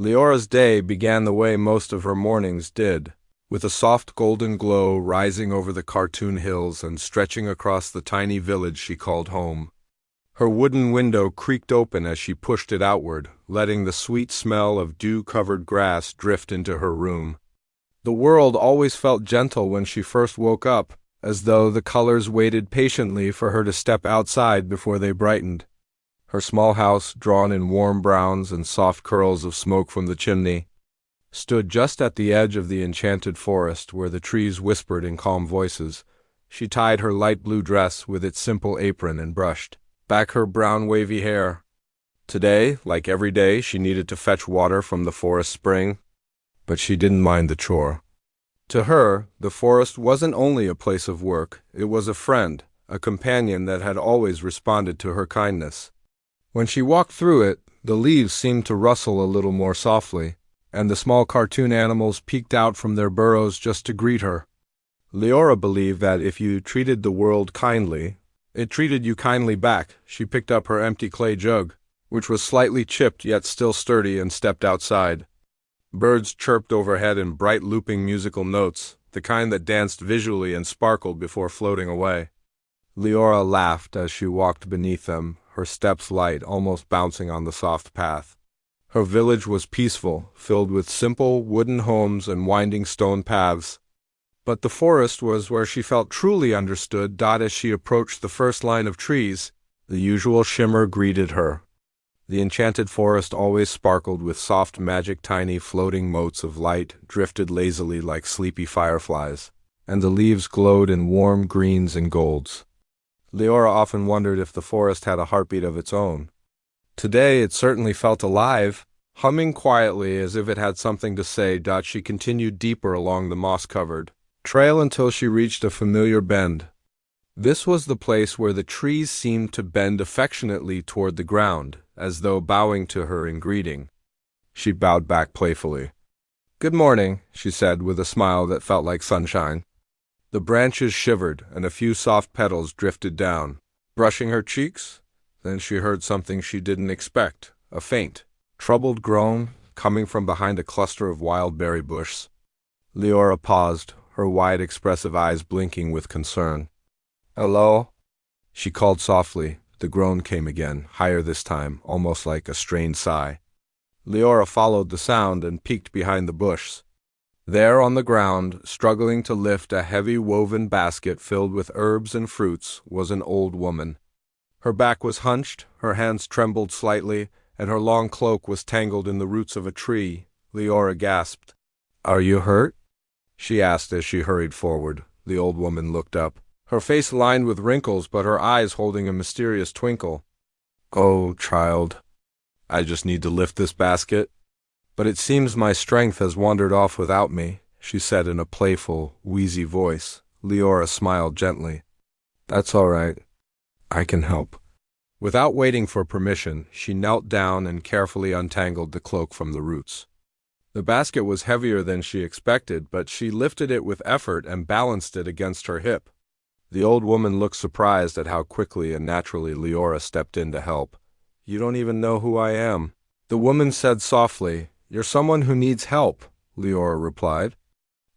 Leora's day began the way most of her mornings did, with a soft golden glow rising over the cartoon hills and stretching across the tiny village she called home. Her wooden window creaked open as she pushed it outward, letting the sweet smell of dew-covered grass drift into her room. The world always felt gentle when she first woke up, as though the colors waited patiently for her to step outside before they brightened. Her small house, drawn in warm browns and soft curls of smoke from the chimney, stood just at the edge of the enchanted forest where the trees whispered in calm voices. She tied her light blue dress with its simple apron and brushed back her brown wavy hair. Today, like every day, she needed to fetch water from the forest spring, but she didn't mind the chore. To her, the forest wasn't only a place of work, it was a friend, a companion that had always responded to her kindness. When she walked through it, the leaves seemed to rustle a little more softly, and the small cartoon animals peeked out from their burrows just to greet her. Leora believed that if you treated the world kindly, it treated you kindly back. She picked up her empty clay jug, which was slightly chipped yet still sturdy, and stepped outside. Birds chirped overhead in bright looping musical notes, the kind that danced visually and sparkled before floating away. Leora laughed as she walked beneath them, her steps light, almost bouncing on the soft path. Her village was peaceful, filled with simple wooden homes and winding stone paths. But the forest was where she felt truly understood. As she approached the first line of trees, the usual shimmer greeted her. The enchanted forest always sparkled with soft magic. Tiny floating motes of light drifted lazily like sleepy fireflies, and the leaves glowed in warm greens and golds. Leora often wondered if the forest had a heartbeat of its own. Today it certainly felt alive, humming quietly as if it had something to say. She continued deeper along the moss-covered trail until she reached a familiar bend. This was the place where the trees seemed to bend affectionately toward the ground, as though bowing to her in greeting. She bowed back playfully. "Good morning," she said with a smile that felt like sunshine. The branches shivered, and a few soft petals drifted down, brushing her cheeks. Then she heard something she didn't expect, a faint, troubled groan coming from behind a cluster of wild berry bushes. Leora paused, her wide, expressive eyes blinking with concern. "Hello?" she called softly. The groan came again, higher this time, almost like a strained sigh. Leora followed the sound and peeked behind the bush. There on the ground, struggling to lift a heavy woven basket filled with herbs and fruits, was an old woman. Her back was hunched, her hands trembled slightly, and her long cloak was tangled in the roots of a tree. Leora gasped. "Are you hurt?" she asked as she hurried forward. The old woman looked up, her face lined with wrinkles but her eyes holding a mysterious twinkle. "Oh, child, I just need to lift this basket. But it seems my strength has wandered off without me," she said in a playful, wheezy voice. Leora smiled gently. "That's all right. I can help." Without waiting for permission, she knelt down and carefully untangled the cloak from the roots. The basket was heavier than she expected, but she lifted it with effort and balanced it against her hip. The old woman looked surprised at how quickly and naturally Leora stepped in to help. "You don't even know who I am," the woman said softly. "You're someone who needs help," Leora replied.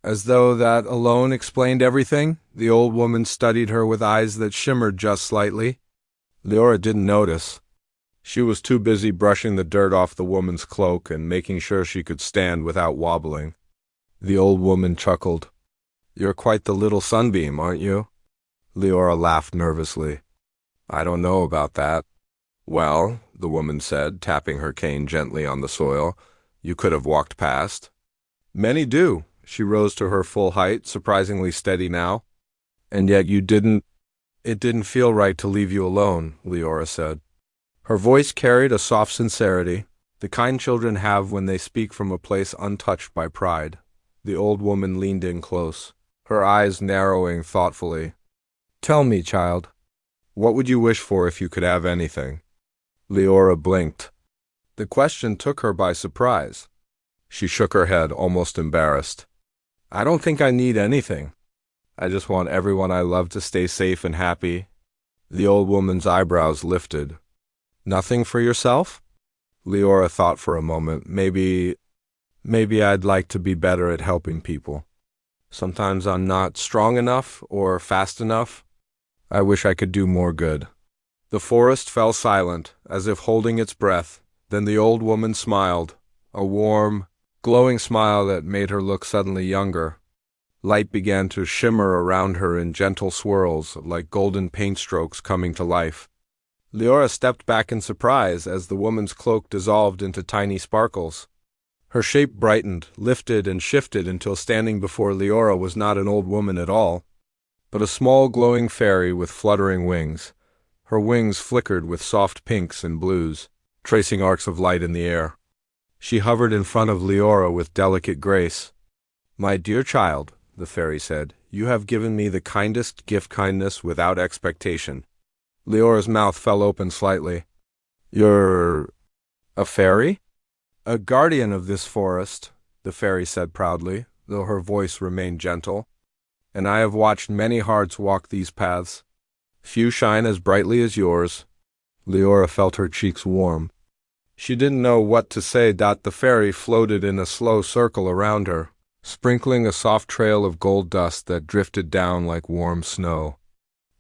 As though that alone explained everything, the old woman studied her with eyes that shimmered just slightly. Leora didn't notice. She was too busy brushing the dirt off the woman's cloak and making sure she could stand without wobbling. The old woman chuckled. "You're quite the little sunbeam, aren't you?" Leora laughed nervously. "I don't know about that." "Well," the woman said, tapping her cane gently on the soil, "you could have walked past." "Many do." She rose to her full height, surprisingly steady now. "And yet you didn't—" "It didn't feel right to leave you alone," Leora said. Her voice carried a soft sincerity, the kind children have when they speak from a place untouched by pride. The old woman leaned in close, her eyes narrowing thoughtfully. "Tell me, child, what would you wish for if you could have anything?" Leora blinked. The question took her by surprise. She shook her head, almost embarrassed. "I don't think I need anything. I just want everyone I love to stay safe and happy." The old woman's eyebrows lifted. "Nothing for yourself?" Leora thought for a moment. Maybe I'd like to be better at helping people. Sometimes I'm not strong enough or fast enough. I wish I could do more good. The forest fell silent, as if holding its breath. Then the old woman smiled, a warm, glowing smile that made her look suddenly younger. Light began to shimmer around her in gentle swirls, like golden paint strokes coming to life. Leora stepped back in surprise as the woman's cloak dissolved into tiny sparkles. Her shape brightened, lifted, and shifted until standing before Leora was not an old woman at all, but a small glowing fairy with fluttering wings. Her wings flickered with soft pinks and blues, tracing arcs of light in the air. She hovered in front of Leora with delicate grace. "My dear child," the fairy said, "you have given me the kindest gift, kindness without expectation." Leora's mouth fell open slightly. "You're a fairy?" "A guardian of this forest," the fairy said proudly, though her voice remained gentle. "And I have watched many hearts walk these paths. Few shine as brightly as yours." Leora felt her cheeks warm. She didn't know what to say. The fairy floated in a slow circle around her, sprinkling a soft trail of gold dust that drifted down like warm snow.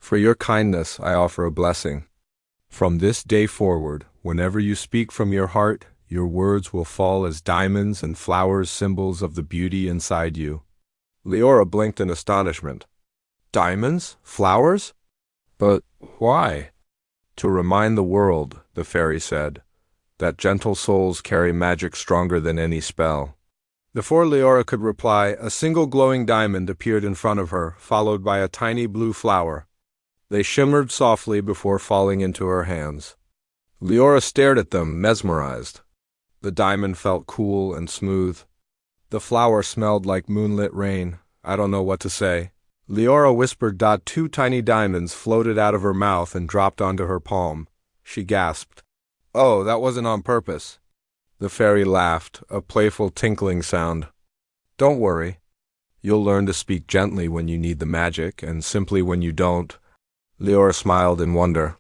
"For your kindness, I offer a blessing. From this day forward, whenever you speak from your heart, your words will fall as diamonds and flowers, symbols of the beauty inside you." Leora blinked in astonishment. "Diamonds? Flowers? But why?" "To remind the world," the fairy said, "that gentle souls carry magic stronger than any spell." Before Leora could reply, a single glowing diamond appeared in front of her, followed by a tiny blue flower. They shimmered softly before falling into her hands. Leora stared at them, mesmerized. The diamond felt cool and smooth. The flower smelled like moonlit rain. "I don't know what to say." Leora whispered. Two tiny diamonds floated out of her mouth and dropped onto her palm. She gasped. "Oh, that wasn't on purpose." The fairy laughed, a playful tinkling sound. "Don't worry. You'll learn to speak gently when you need the magic, and simply when you don't." Leora smiled in wonder.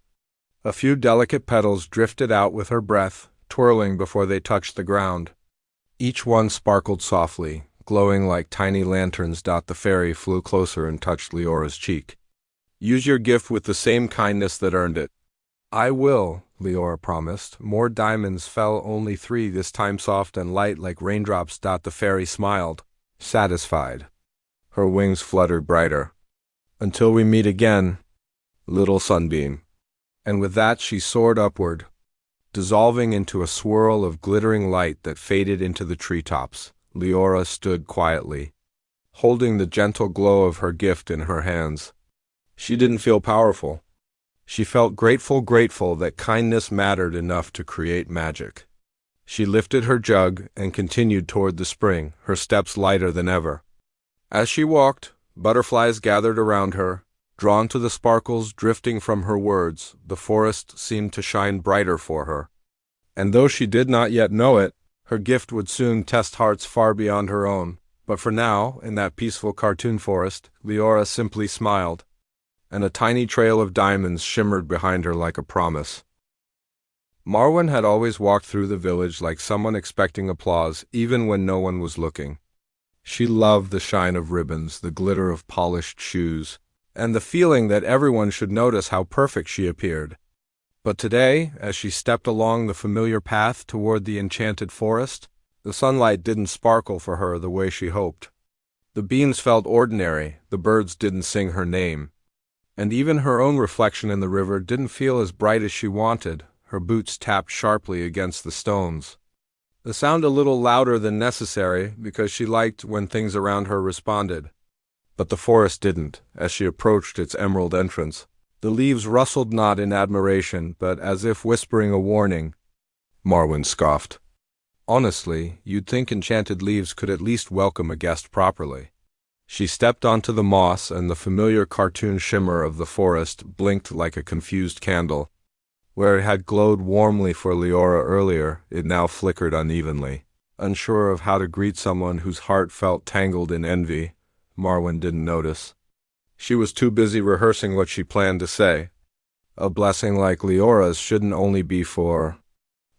A few delicate petals drifted out with her breath, twirling before they touched the ground. Each one sparkled softly, glowing like tiny lanterns. The fairy flew closer and touched Leora's cheek. "Use your gift with the same kindness that earned it." "I will," Leora promised. More diamonds fell, only 3, this time soft and light like raindrops. The fairy smiled, satisfied. Her wings fluttered brighter. "Until we meet again, little sunbeam." And with that she soared upward, dissolving into a swirl of glittering light that faded into the treetops. Leora stood quietly, holding the gentle glow of her gift in her hands. She didn't feel powerful. She felt grateful that kindness mattered enough to create magic. She lifted her jug and continued toward the spring, her steps lighter than ever. As she walked, butterflies gathered around her, drawn to the sparkles drifting from her words. The forest seemed to shine brighter for her. And though she did not yet know it, her gift would soon test hearts far beyond her own. But for now, in that peaceful cartoon forest, Leora simply smiled, and a tiny trail of diamonds shimmered behind her like a promise. Marwan had always walked through the village like someone expecting applause, even when no one was looking. She loved the shine of ribbons, the glitter of polished shoes, and the feeling that everyone should notice how perfect she appeared. But today, as she stepped along the familiar path toward the enchanted forest, the sunlight didn't sparkle for her the way she hoped. The beams felt ordinary, the birds didn't sing her name, and even her own reflection in the river didn't feel as bright as she wanted. Her boots tapped sharply against the stones, the sound a little louder than necessary because she liked when things around her responded. But the forest didn't. As she approached its emerald entrance, the leaves rustled not in admiration, but as if whispering a warning. Marwan scoffed. "Honestly, you'd think enchanted leaves could at least welcome a guest properly." She stepped onto the moss, and the familiar cartoon shimmer of the forest blinked like a confused candle. Where it had glowed warmly for Leora earlier, it now flickered unevenly. Unsure of how to greet someone whose heart felt tangled in envy, Marwan didn't notice. She was too busy rehearsing what she planned to say. A blessing like Leora's shouldn't only be for...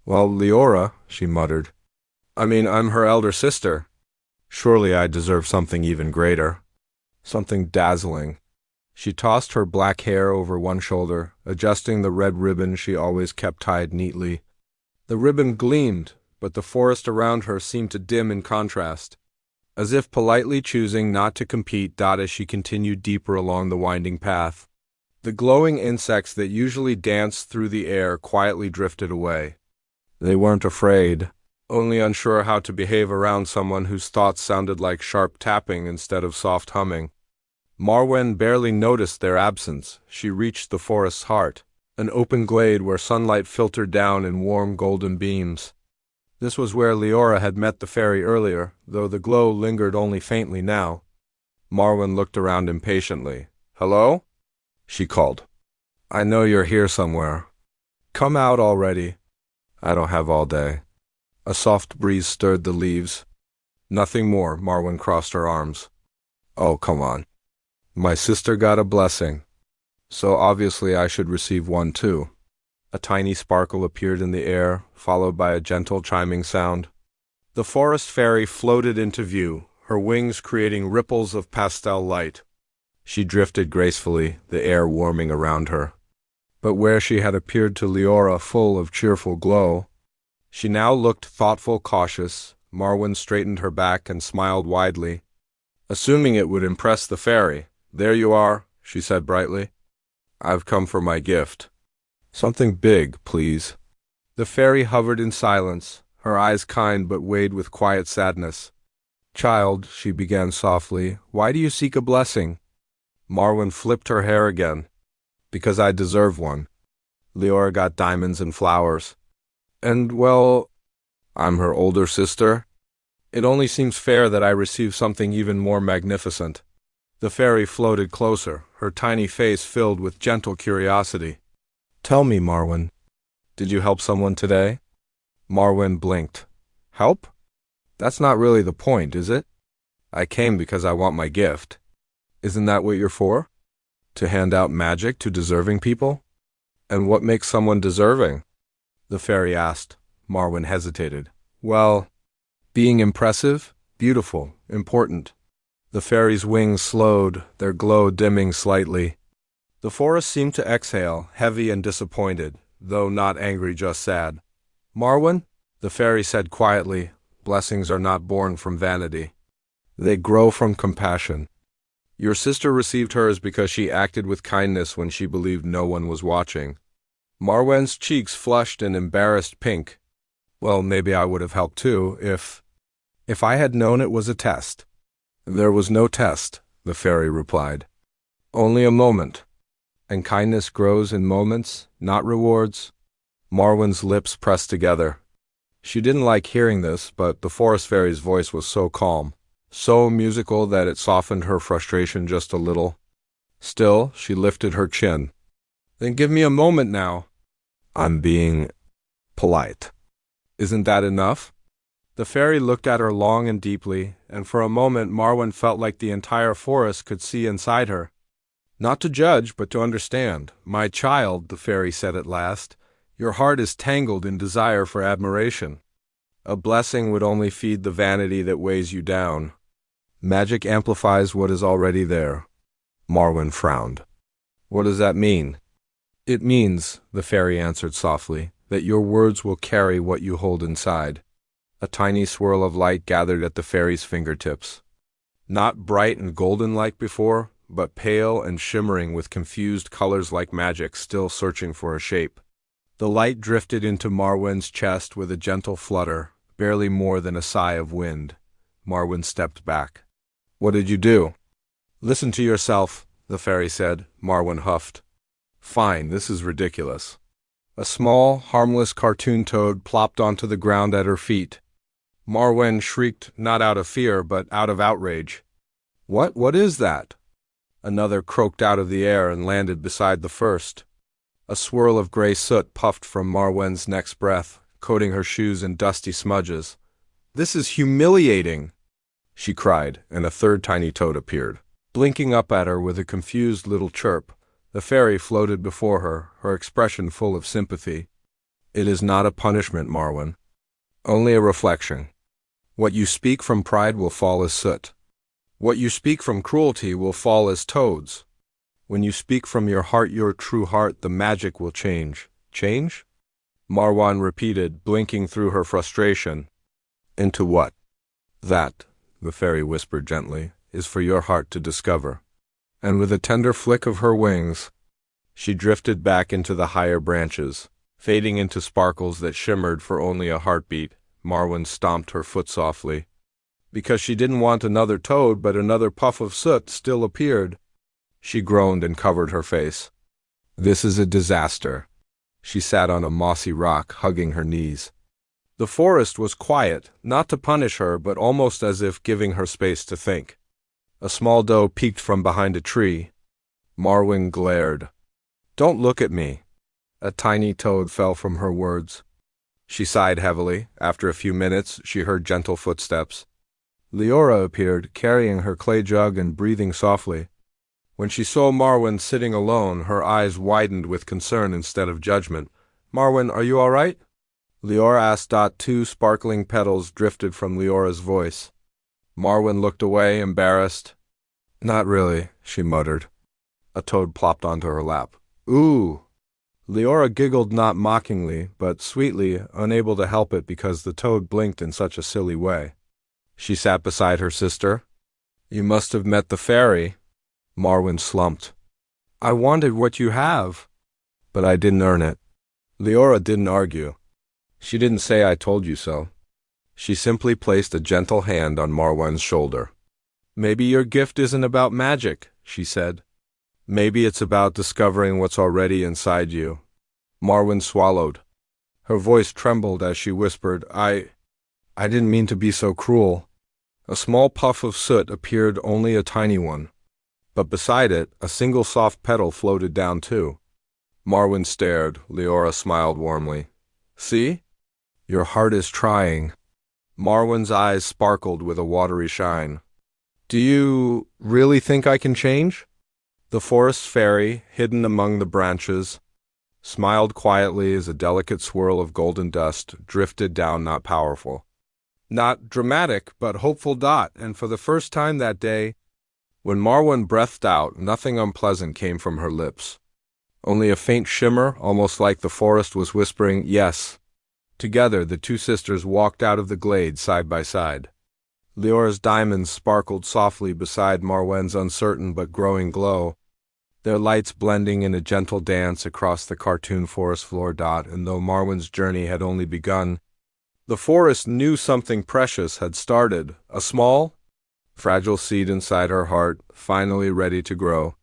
Well, Leora, she muttered. I'm her elder sister. Surely I deserve something even greater. Something dazzling. She tossed her black hair over one shoulder, adjusting the red ribbon she always kept tied neatly. The ribbon gleamed, but the forest around her seemed to dim in contrast, as if politely choosing not to compete. As she continued deeper along the winding path, the glowing insects that usually danced through the air quietly drifted away. They weren't afraid, only unsure how to behave around someone whose thoughts sounded like sharp tapping instead of soft humming. Marwen barely noticed their absence. She reached the forest's heart, an open glade where sunlight filtered down in warm golden beams. This was where Leora had met the fairy earlier, though the glow lingered only faintly now. Marwen looked around impatiently. "Hello?" she called. "I know you're here somewhere. Come out already." "I don't have all day." A soft breeze stirred the leaves. "Nothing more." Marwen crossed her arms. "Oh, come on. My sister got a blessing, so obviously I should receive one too." A tiny sparkle appeared in the air, followed by a gentle chiming sound. The forest fairy floated into view, her wings creating ripples of pastel light. She drifted gracefully, the air warming around her. But where she had appeared to Leora full of cheerful glow, she now looked thoughtful, cautious. Marwen straightened her back and smiled widely, assuming it would impress the fairy. "There you are," she said brightly. "I've come for my gift. Something big, please." The fairy hovered in silence, her eyes kind but weighed with quiet sadness. "Child," she began softly, "why do you seek a blessing?" Marwen flipped her hair again. "Because I deserve one. Leora got diamonds and flowers. And, well, I'm her older sister. It only seems fair that I receive something even more magnificent." The fairy floated closer, her tiny face filled with gentle curiosity. "Tell me, Marwen, did you help someone today?" Marwen blinked. "Help? That's not really the point, is it? I came because I want my gift. Isn't that what you're for? To hand out magic to deserving people? And what makes someone deserving?" the fairy asked. Marwen hesitated. "Well, being impressive, beautiful, important." The fairy's wings slowed, their glow dimming slightly. The forest seemed to exhale, heavy and disappointed, though not angry, just sad. "Marwen," the fairy said quietly, "blessings are not born from vanity. They grow from compassion. Your sister received hers because she acted with kindness when she believed no one was watching." Marwen's cheeks flushed an embarrassed pink. "Well, maybe I would have helped too, if I had known it was a test." "There was no test," the fairy replied. "Only a moment. And kindness grows in moments, not rewards." Marwen's lips pressed together. She didn't like hearing this, but the forest fairy's voice was so calm, so musical that it softened her frustration just a little. Still, she lifted her chin. "Then give me a moment now." "I'm being polite." "Isn't that enough?" The fairy looked at her long and deeply, and for a moment Marwen felt like the entire forest could see inside her. "Not to judge, but to understand. My child," the fairy said at last, "your heart is tangled in desire for admiration. A blessing would only feed the vanity that weighs you down. Magic amplifies what is already there." Marwen frowned. "What does that mean?" "It means," the fairy answered softly, "that your words will carry what you hold inside." A tiny swirl of light gathered at the fairy's fingertips. Not bright and golden like before, but pale and shimmering with confused colors like magic still searching for a shape. The light drifted into Marwen's chest with a gentle flutter, barely more than a sigh of wind. Marwen stepped back. "What did you do?" "Listen to yourself," the fairy said. Marwen huffed. "Fine, this is ridiculous." A small, harmless cartoon toad plopped onto the ground at her feet. Marwen shrieked, not out of fear, but out of outrage. What is that?" Another croaked out of the air and landed beside the first. A swirl of gray soot puffed from Marwen's next breath, coating her shoes in dusty smudges. "This is humiliating," she cried, and a third tiny toad appeared. Blinking up at her with a confused little chirp, the fairy floated before her, her expression full of sympathy. It is not a punishment, Marwan. Only a reflection. What you speak from pride will fall as soot. What you speak from cruelty will fall as toads. When you speak from your heart, your true heart, the magic will change. Change? Marwan repeated, blinking through her frustration. Into what? That, the fairy whispered gently, is for your heart to discover. And with a tender flick of her wings, she drifted back into the higher branches, fading into sparkles that shimmered for only a heartbeat. Marwan stomped her foot softly. Because she didn't want another toad, but another puff of soot still appeared. She groaned and covered her face. This is a disaster. She sat on a mossy rock, hugging her knees. The forest was quiet, not to punish her, but almost as if giving her space to think. A small doe peeked from behind a tree. Marwan glared. Don't look at me. A tiny toad fell from her words. She sighed heavily. After a few minutes, she heard gentle footsteps. Leora appeared, carrying her clay jug and breathing softly. When she saw Marwan sitting alone, her eyes widened with concern instead of judgment. Marwan, are you all right? Leora asked. Two sparkling petals drifted from Leora's voice. Marwan looked away, embarrassed. Not really, she muttered. A toad plopped onto her lap. Ooh! Leora giggled, not mockingly, but sweetly, unable to help it because the toad blinked in such a silly way. She sat beside her sister. You must have met the fairy. Marwan slumped. I wanted what you have, but I didn't earn it. Leora didn't argue. She didn't say I told you so. She simply placed a gentle hand on Marwan's shoulder. Maybe your gift isn't about magic, she said. Maybe it's about discovering what's already inside you. Marwan swallowed. Her voice trembled as she whispered, I didn't mean to be so cruel. A small puff of soot appeared, only a tiny one. But beside it, a single soft petal floated down too. Marwan stared. Leora smiled warmly. See? Your heart is trying. Marwan's eyes sparkled with a watery shine. Do you really think I can change? The forest fairy, hidden among the branches, smiled quietly as a delicate swirl of golden dust drifted down, not powerful. Not dramatic, but hopeful. And for the first time that day, when Marwan breathed out, nothing unpleasant came from her lips. Only a faint shimmer, almost like the forest was whispering, yes. Together, the two sisters walked out of the glade side by side. Leora's diamonds sparkled softly beside Marwan's uncertain but growing glow, their lights blending in a gentle dance across the cartoon forest floor. And though Marwan's journey had only begun, the forest knew something precious had started, a small, fragile seed inside her heart, finally ready to grow.